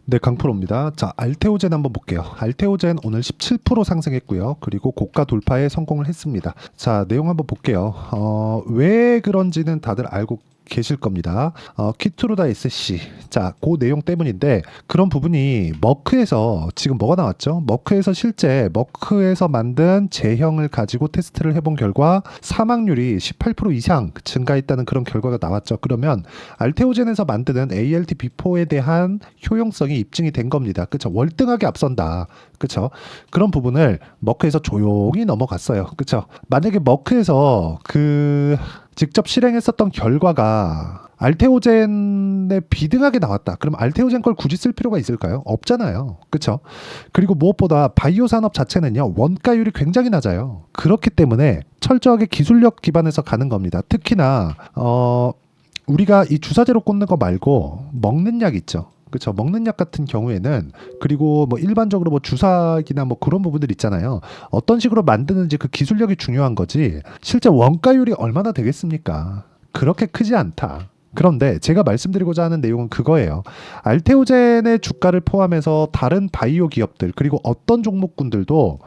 네, 강프로입니다. 자, 알테오젠 한번 볼게요. 알테오젠 오늘 17% 상승했고요. 그리고 고가 돌파에 성공을 했습니다. 자, 내용 한번 볼게요. 왜 그런지는 다들 알고 계실 겁니다. 키트루다 SC. 자, 그 내용 때문인데 그런 부분이 머크에서 지금 뭐가 나왔죠? 머크에서 실제 머크에서 만든 제형을 가지고 테스트를 해본 결과 사망률이 18% 이상 증가했다는 그런 결과가 나왔죠. 그러면 알테오젠에서 만드는 ALT-B4에 대한 효용성이 입증이 된 겁니다. 그쵸? 월등하게 앞선다. 그쵸? 그런 부분을 머크에서 조용히 넘어갔어요. 그쵸? 만약에 머크에서 직접 실행했었던 결과가 알테오젠에 비등하게 나왔다. 그럼 알테오젠 걸 굳이 쓸 필요가 있을까요? 없잖아요. 그쵸? 그리고 무엇보다 바이오 산업 자체는요, 원가율이 굉장히 낮아요. 그렇기 때문에 철저하게 기술력 기반에서 가는 겁니다. 특히나, 우리가 이 주사제로 꽂는 거 말고 먹는 약 있죠. 그렇죠. 먹는 약 같은 경우에는 그리고 뭐 일반적으로 뭐 주사기나 뭐 그런 부분들 있잖아요. 어떤 식으로 만드는지 그 기술력이 중요한 거지. 실제 원가율이 얼마나 되겠습니까? 그렇게 크지 않다. 그런데 제가 말씀드리고자 하는 내용은 그거예요. 알테오젠의 주가를 포함해서 다른 바이오 기업들 그리고 어떤 종목군들도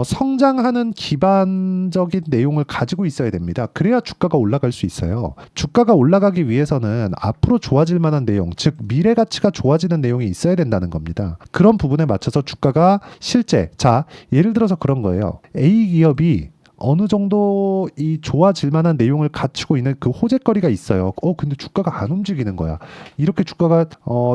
성장하는 기반적인 내용을 가지고 있어야 됩니다. 그래야 주가가 올라갈 수 있어요. 주가가 올라가기 위해서는 앞으로 좋아질 만한 내용, 즉 미래 가치가 좋아지는 내용이 있어야 된다는 겁니다. 그런 부분에 맞춰서 주가가 실제, 자, 예를 들어서 그런 거예요. A 기업이 어느 정도 이 좋아질 만한 내용을 갖추고 있는 그 호재거리가 있어요. 근데 주가가 안 움직이는 거야. 이렇게 주가가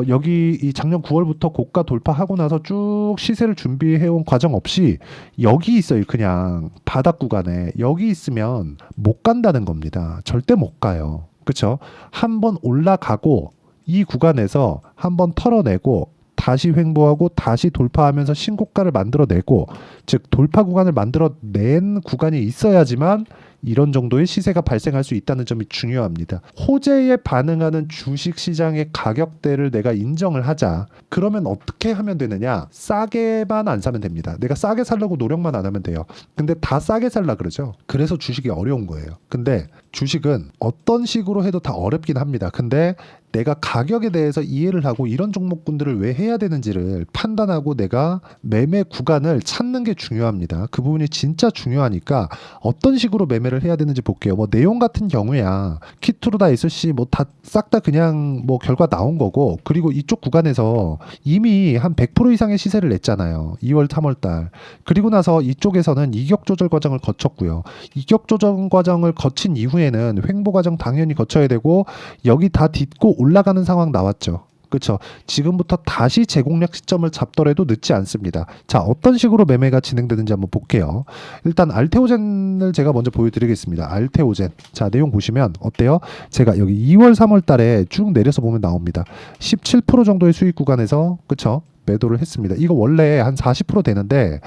여기 이 작년 9월부터 고가 돌파하고 나서 쭉 시세를 준비해온 과정 없이 여기 있어요. 그냥 바닥 구간에 여기 있으면 못 간다는 겁니다. 절대 못 가요. 그렇죠? 한번 올라가고 이 구간에서 한번 털어내고 다시 횡보하고 다시 돌파하면서 신고가를 만들어내고, 즉 돌파 구간을 만들어낸 구간이 있어야지만 이런 정도의 시세가 발생할 수 있다는 점이 중요합니다. 호재에 반응하는 주식시장의 가격대를 내가 인정을 하자. 그러면 어떻게 하면 되느냐? 싸게만 안 사면 됩니다. 내가 싸게 살려고 노력만 안 하면 돼요. 근데 다 싸게 살라 그러죠. 그래서 주식이 어려운 거예요. 근데 주식은 어떤 식으로 해도 다 어렵긴 합니다. 근데 내가 가격에 대해서 이해를 하고 이런 종목군들을 왜 해야 되는지를 판단하고 내가 매매 구간을 찾는 게 중요합니다. 그 부분이 진짜 중요하니까 어떤 식으로 매매를 해야 되는지 볼게요. 뭐 내용 같은 경우야 키트루다 SC 뭐 다 싹 다 그냥 뭐 결과 나온 거고, 그리고 이쪽 구간에서 이미 한 100% 이상의 시세를 냈잖아요. 2월 3월 달. 그리고 나서 이쪽에서는 이격 조절 과정을 거쳤고요. 이격 조절 과정을 거친 이후에는 횡보 과정 당연히 거쳐야 되고 여기 다 딛고 올라가는 상황 나왔죠. 그렇죠. 지금부터 다시 재공략 시점을 잡더라도 늦지 않습니다. 자, 어떤 식으로 매매가 진행되는지 한번 볼게요. 일단 알테오젠을 제가 먼저 보여드리겠습니다. 알테오젠. 자, 내용 보시면 어때요? 제가 여기 2월, 3월 달에 쭉 내려서 보면 나옵니다. 17% 정도의 수익 구간에서, 그렇죠? 매도를 했습니다. 이거 원래 한 40% 되는데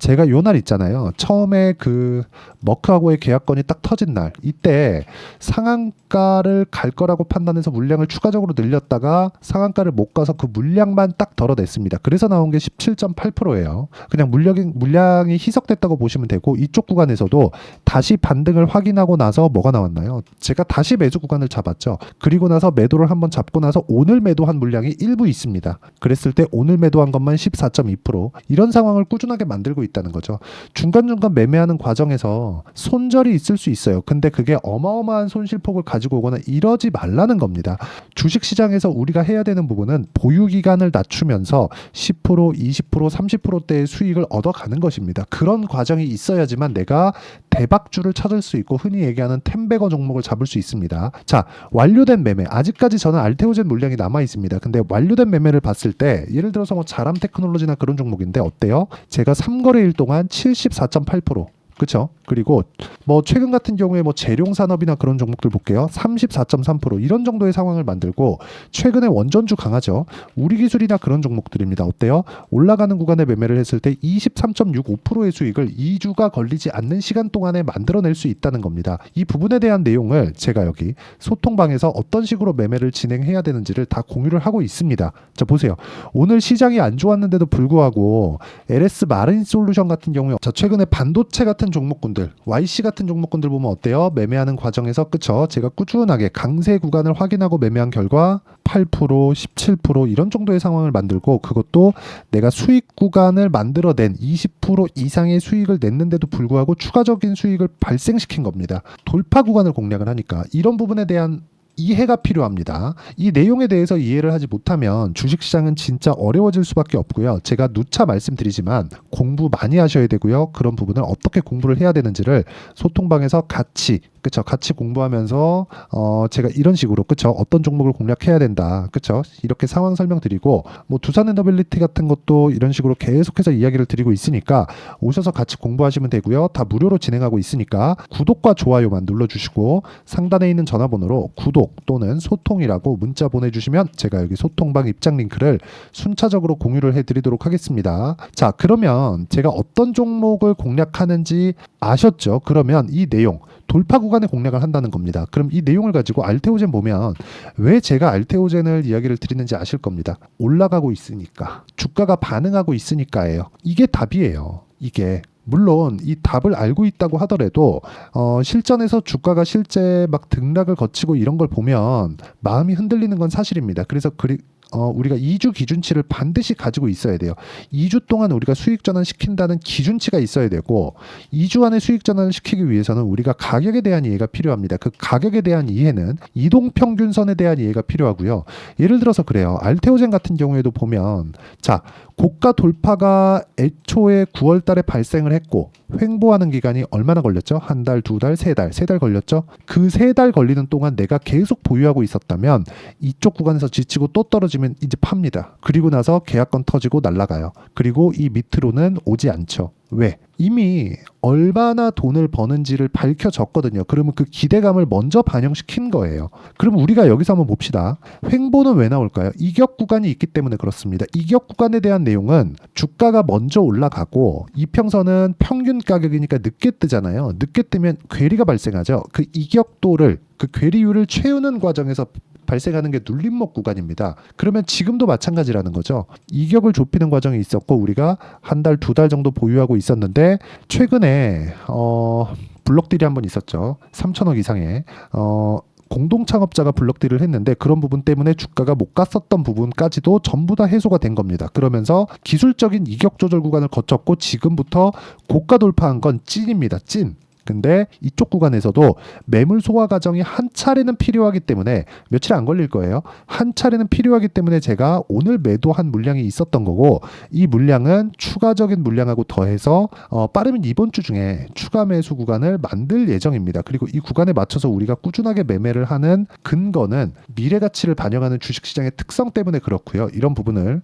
제가 요 날 있잖아요. 처음에 그 머크하고의 계약건이 딱 터진 날, 이때 상한가를 갈 거라고 판단해서 물량을 추가적으로 늘렸다가 상한가를 못 가서 그 물량만 딱 덜어냈습니다. 그래서 나온 게 17.8%예요. 그냥 물량이 희석됐다고 보시면 되고, 이쪽 구간에서도 다시 반등을 확인하고 나서 뭐가 나왔나요? 제가 다시 매수 구간을 잡았죠. 그리고 나서 매도를 한번 잡고 나서 오늘 매도한 물량이 일부 있습니다. 그랬을 때 오늘 매도한 것만 14.2%, 이런 상황을 꾸준하게 만들고 있다는 거죠. 중간중간 매매하는 과정에서 손절이 있을 수 있어요. 근데 그게 어마어마한 손실폭을 가지고 오거나 이러지 말라는 겁니다. 주식시장에서 우리가 해야 되는 부분은 보유기간을 낮추면서 10%, 20%, 30%대의 수익을 얻어가는 것입니다. 그런 과정이 있어야지만 내가 대박주를 찾을 수 있고 흔히 얘기하는 템베거 종목을 잡을 수 있습니다. 자, 완료된 매매. 아직까지 저는 알테오젠 물량이 남아 있습니다. 근데 완료된 매매를 봤을 때 예를 들어서 뭐 자람 테크놀로지나 그런 종목인데 어때요? 제가 3거래일 동안 74.8%. 그렇죠? 그리고 뭐 최근 같은 경우에 뭐 재룡 산업이나 그런 종목들 볼게요. 34.3% 이런 정도의 상황을 만들고, 최근에 원전주 강하죠. 우리 기술이나 그런 종목들입니다. 어때요? 올라가는 구간에 매매를 했을 때 23.65%의 수익을 2주가 걸리지 않는 시간 동안에 만들어낼 수 있다는 겁니다. 이 부분에 대한 내용을 제가 여기 소통방에서 어떤 식으로 매매를 진행해야 되는지를 다 공유를 하고 있습니다. 자, 보세요. 오늘 시장이 안 좋았는데도 불구하고 LS 마린 솔루션 같은 경우에 자, 최근에 반도체 같은 같은 종목군들, YC 같은 종목군들 보면 어때요? 매매하는 과정에서 그쵸? 제가 꾸준하게 강세 구간을 확인하고 매매한 결과 8%, 17% 이런 정도의 상황을 만들고, 그것도 내가 수익 구간을 만들어낸 20% 이상의 수익을 냈는데도 불구하고 추가적인 수익을 발생시킨 겁니다. 돌파 구간을 공략을 하니까 이런 부분에 대한 이해가 필요합니다. 이 내용에 대해서 이해를 하지 못하면 주식시장은 진짜 어려워질 수밖에 없고요. 제가 누차 말씀드리지만 공부 많이 하셔야 되고요. 그런 부분을 어떻게 공부를 해야 되는지를 소통방에서 같이 공부하면서 제가 이런 식으로 어떤 종목을 공략해야 된다, 이렇게 상황 설명드리고, 뭐 두산 엔더빌리티 같은 것도 이런 식으로 계속해서 이야기를 드리고 있으니까 오셔서 같이 공부하시면 되고요. 다 무료로 진행하고 있으니까 구독과 좋아요만 눌러주시고 상단에 있는 전화번호로 구독 또는 소통이라고 문자 보내주시면 제가 여기 소통방 입장 링크를 순차적으로 공유를 해드리도록 하겠습니다. 자, 그러면 제가 어떤 종목을 공략하는지 아셨죠? 그러면 이 내용, 돌파 구간에 공략을 한다는 겁니다. 그럼 이 내용을 가지고 알테오젠 보면 왜 제가 알테오젠을 이야기를 드리는지 아실 겁니다. 올라가고 있으니까, 주가가 반응하고 있으니까예요. 이게 답이에요. 이게 물론 이 답을 알고 있다고 하더라도 실전에서 주가가 실제 막 등락을 거치고 이런 걸 보면 마음이 흔들리는 건 사실입니다. 그래서 우리가 2주 기준치를 반드시 가지고 있어야 돼요. 2주 동안 우리가 수익 전환 시킨다는 기준치가 있어야 되고, 2주 안에 수익 전환을 시키기 위해서는 우리가 가격에 대한 이해가 필요합니다. 그 가격에 대한 이해는 이동평균선에 대한 이해가 필요하고요. 예를 들어서 그래요. 알테오젠 같은 경우에도 보면, 자, 고가 돌파가 애초에 9월 달에 발생을 했고 횡보하는 기간이 얼마나 걸렸죠? 한 달, 두 달, 세 달 걸렸죠? 그 세 달 걸리는 동안 내가 계속 보유하고 있었다면 이쪽 구간에서 지치고 또 떨어지면 이제 팝니다. 그리고 나서 계약권 터지고 날아가요. 그리고 이 밑으로는 오지 않죠. 왜? 이미 얼마나 돈을 버는지를 밝혀졌거든요. 그러면 그 기대감을 먼저 반영시킨 거예요. 그럼 우리가 여기서 한번 봅시다. 횡보는 왜 나올까요? 이격 구간이 있기 때문에 그렇습니다. 이격 구간에 대한 내용은 주가가 먼저 올라가고 이평선은 평균 가격이니까 늦게 뜨잖아요. 늦게 뜨면 괴리가 발생하죠. 그 이격도를, 그 괴리율을 채우는 과정에서 발생하는 게 눌림목 구간입니다. 그러면 지금도 마찬가지라는 거죠. 이격을 좁히는 과정이 있었고 우리가 한 달, 두 달 정도 보유하고 있었는데 최근에 블록딜이 한번 있었죠. 3천억 이상의 공동 창업자가 블록딜을 했는데 그런 부분 때문에 주가가 못 갔었던 부분까지도 전부 다 해소가 된 겁니다. 그러면서 기술적인 이격 조절 구간을 거쳤고 지금부터 고가 돌파한 건 찐입니다. 찐. 근데 이쪽 구간에서도 매물 소화 과정이 한 차례는 필요하기 때문에 며칠 안 걸릴 거예요. 한 차례는 필요하기 때문에 제가 오늘 매도한 물량이 있었던 거고, 이 물량은 추가적인 물량하고 더해서 빠르면 이번 주 중에 추가 매수 구간을 만들 예정입니다. 그리고 이 구간에 맞춰서 우리가 꾸준하게 매매를 하는 근거는 미래 가치를 반영하는 주식시장의 특성 때문에 그렇고요. 이런 부분을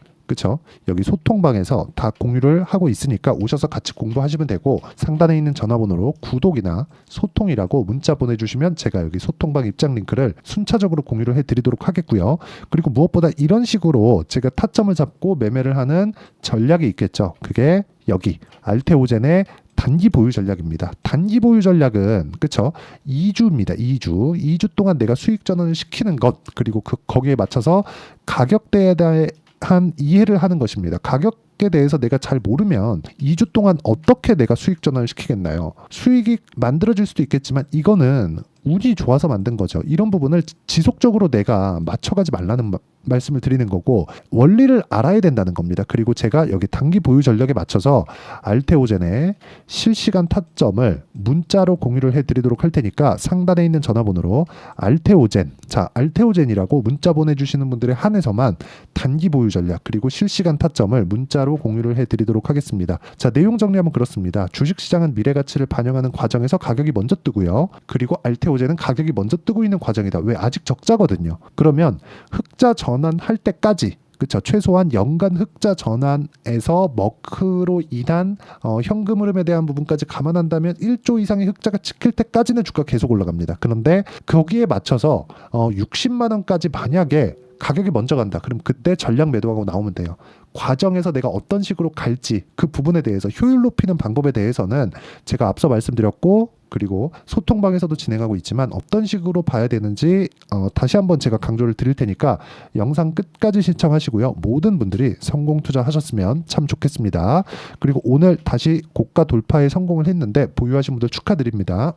여기 소통방에서 다 공유를 하고 있으니까 오셔서 같이 공부하시면 되고, 상단에 있는 전화번호로 구독이나 소통이라고 문자 보내주시면 제가 여기 소통방 입장 링크를 순차적으로 공유를 해드리도록 하겠고요. 그리고 무엇보다 이런 식으로 제가 타점을 잡고 매매를 하는 전략이 있겠죠. 그게 여기 알테오젠의 단기 보유 전략입니다. 단기 보유 전략은 2주입니다. 2주 동안 내가 수익 전환을 시키는 것, 그리고 거기에 맞춰서 가격대에 대한 이해를 하는 것입니다. 가격에 대해서 내가 잘 모르면 2주 동안 어떻게 내가 수익 전환을 시키겠나요? 수익이 만들어질 수도 있겠지만 이거는 운이 좋아서 만든 거죠. 이런 부분을 지속적으로 내가 맞춰가지 말라는 말씀을 드리는 거고, 원리를 알아야 된다는 겁니다. 그리고 제가 여기 단기 보유 전략에 맞춰서 알테오젠의 실시간 타점을 문자로 공유를 해드리도록 할 테니까 상단에 있는 전화번호로 알테오젠이라고 문자 보내주시는 분들에 한해서만 단기 보유 전략 그리고 실시간 타점을 문자로 공유를 해드리도록 하겠습니다. 자, 내용 정리하면 그렇습니다. 주식시장은 미래 가치를 반영하는 과정에서 가격이 먼저 뜨고요. 그리고 알테오젠은 가격이 먼저 뜨고 있는 과정이다. 왜? 아직 적자거든요. 그러면 흑자 전환할 때까지, 최소한 연간 흑자 전환에서 머크로 인한 현금 흐름에 대한 부분까지 감안한다면 1조 이상의 흑자가 찍힐 때까지는 주가 계속 올라갑니다. 그런데 거기에 맞춰서 60만 원까지 만약에 가격이 먼저 간다. 그럼 그때 전량 매도하고 나오면 돼요. 과정에서 내가 어떤 식으로 갈지 그 부분에 대해서 효율 높이는 방법에 대해서는 제가 앞서 말씀드렸고 그리고 소통방에서도 진행하고 있지만 어떤 식으로 봐야 되는지 다시 한번 제가 강조를 드릴 테니까 영상 끝까지 시청하시고요. 모든 분들이 성공 투자하셨으면 참 좋겠습니다. 그리고 오늘 다시 고가 돌파에 성공을 했는데 보유하신 분들 축하드립니다.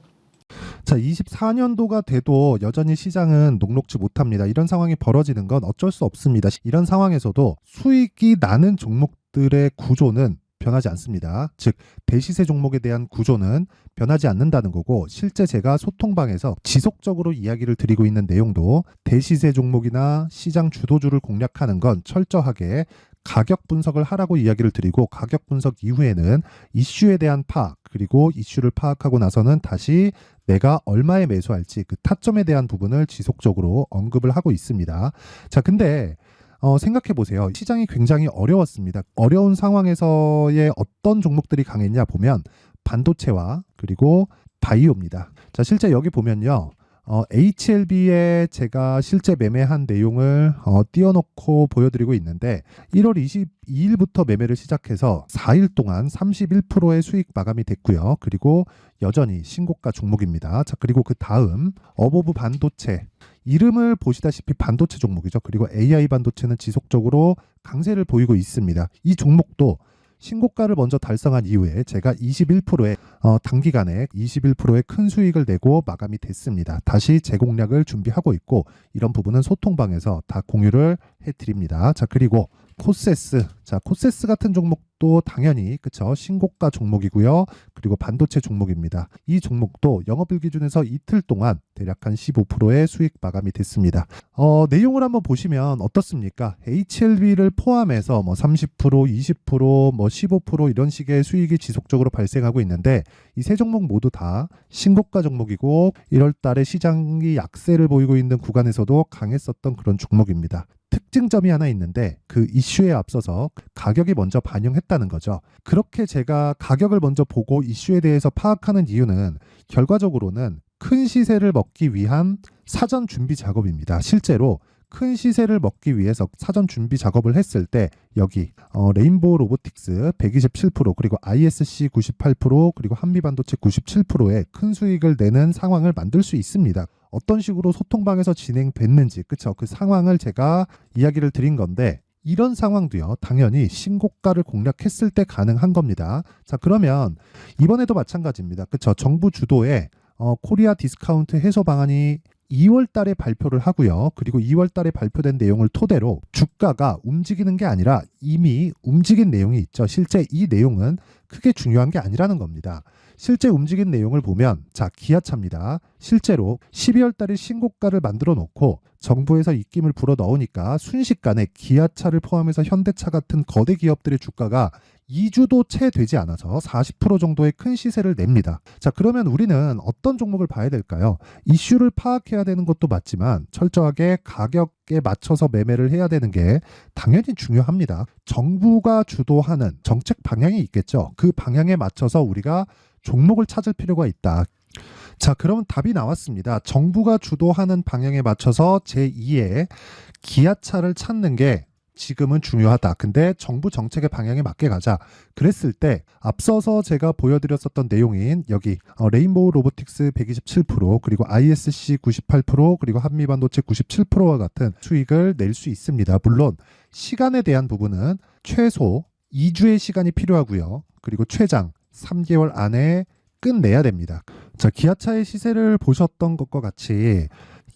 자, 24년도가 돼도 여전히 시장은 녹록지 못합니다. 이런 상황이 벌어지는 건 어쩔 수 없습니다. 이런 상황에서도 수익이 나는 종목들의 구조는 변하지 않습니다. 즉 대시세 종목에 대한 구조는 변하지 않는다는 거고 실제 제가 소통방에서 지속적으로 이야기를 드리고 있는 내용도 대시세 종목이나 시장 주도주를 공략하는 건 철저하게 가격 분석을 하라고 이야기를 드리고 가격 분석 이후에는 이슈에 대한 파악 그리고 이슈를 파악하고 나서는 다시 내가 얼마에 매수할지 그 타점에 대한 부분을 지속적으로 언급을 하고 있습니다. 자, 근데 생각해 보세요. 시장이 굉장히 어려웠습니다. 어려운 상황에서의 어떤 종목들이 강했냐 보면 반도체와 그리고 바이오입니다. 자, 실제 여기 보면요. HLB에 제가 실제 매매한 내용을 띄워놓고 보여드리고 있는데 1월 22일부터 매매를 시작해서 4일 동안 31%의 수익 마감이 됐고요. 그리고 여전히 신고가 종목입니다. 자, 그리고 그 다음 어보브 반도체 이름을 보시다시피 반도체 종목이죠. 그리고 AI 반도체는 지속적으로 강세를 보이고 있습니다. 이 종목도 신고가를 먼저 달성한 이후에 제가 21%의 단기간에 21%의 큰 수익을 내고 마감이 됐습니다. 다시 재공략을 준비하고 있고 이런 부분은 소통방에서 다 공유를 해드립니다. 자, 그리고 코세스. 자, 코세스 같은 종목도 당연히 그쵸 신고가 종목이고요. 그리고 반도체 종목입니다. 이 종목도 영업일 기준에서 이틀 동안 대략 한 15%의 수익 마감이 됐습니다. 내용을 한번 보시면 어떻습니까? HLB를 포함해서 뭐 30%, 20%, 뭐 15% 이런 식의 수익이 지속적으로 발생하고 있는데 이 세 종목 모두 다 신고가 종목이고 1월 달에 시장이 약세를 보이고 있는 구간에서도 강했었던 그런 종목입니다. 특징점이 하나 있는데 그 이슈에 앞서서 가격이 먼저 반영했다는 거죠. 그렇게 제가 가격을 먼저 보고 이슈에 대해서 파악하는 이유는 결과적으로는 큰 시세를 먹기 위한 사전 준비 작업입니다. 실제로 큰 시세를 먹기 위해서 사전 준비 작업을 했을 때 여기 레인보우 로보틱스 127% 그리고 ISC 98% 그리고 한미반도체 97%의 큰 수익을 내는 상황을 만들 수 있습니다. 어떤 식으로 소통방에서 진행됐는지 그쵸 그 상황을 제가 이야기를 드린 건데 이런 상황도요 당연히 신고가를 공략했을 때 가능한 겁니다. 자, 그러면 이번에도 마찬가지입니다. 그쵸 정부 주도의 코리아 디스카운트 해소 방안이 2월 달에 발표를 하고요. 그리고 2월 달에 발표된 내용을 토대로 주가가 움직이는 게 아니라 이미 움직인 내용이 있죠. 실제 이 내용은 크게 중요한 게 아니라는 겁니다. 실제 움직인 내용을 보면 자, 기아차입니다. 실제로 12월 달에 신고가를 만들어 놓고 정부에서 입김을 불어 넣으니까 순식간에 기아차를 포함해서 현대차 같은 거대 기업들의 주가가 2주도 채 되지 않아서 40% 정도의 큰 시세를 냅니다. 자, 그러면 우리는 어떤 종목을 봐야 될까요? 이슈를 파악해야 되는 것도 맞지만 철저하게 가격에 맞춰서 매매를 해야 되는 게 당연히 중요합니다. 정부가 주도하는 정책 방향이 있겠죠. 그 방향에 맞춰서 우리가 종목을 찾을 필요가 있다. 자, 그러면 답이 나왔습니다. 정부가 주도하는 방향에 맞춰서 제2의 기아차를 찾는 게 지금은 중요하다. 근데 정부 정책의 방향에 맞게 가자. 그랬을 때 앞서서 제가 보여드렸었던 내용인 여기 레인보우 로보틱스 127% 그리고 ISC 98% 그리고 한미반도체 97%와 같은 수익을 낼 수 있습니다. 물론 시간에 대한 부분은 최소 2주의 시간이 필요하고요. 그리고 최장 3개월 안에 끝내야 됩니다. 자, 기아차의 시세를 보셨던 것과 같이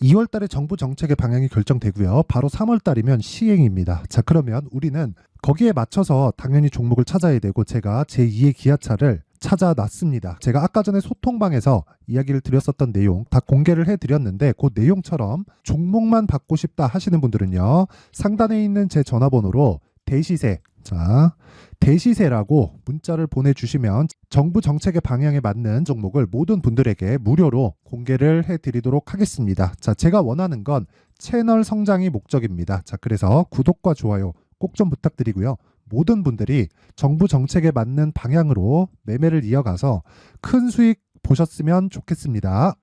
2월 달에 정부 정책의 방향이 결정되고요. 바로 3월 달이면 시행입니다. 자, 그러면 우리는 거기에 맞춰서 당연히 종목을 찾아야 되고 제가 제2의 기아차를 찾아놨습니다. 제가 아까 전에 소통방에서 이야기를 드렸었던 내용 다 공개를 해드렸는데 그 내용처럼 종목만 받고 싶다 하시는 분들은요. 상단에 있는 제 전화번호로 대시세 자, 대시세라고 문자를 보내주시면 정부 정책의 방향에 맞는 종목을 모든 분들에게 무료로 공개를 해드리도록 하겠습니다. 자, 제가 원하는 건 채널 성장이 목적입니다. 자, 그래서 구독과 좋아요 꼭 좀 부탁드리고요. 모든 분들이 정부 정책에 맞는 방향으로 매매를 이어가서 큰 수익 보셨으면 좋겠습니다.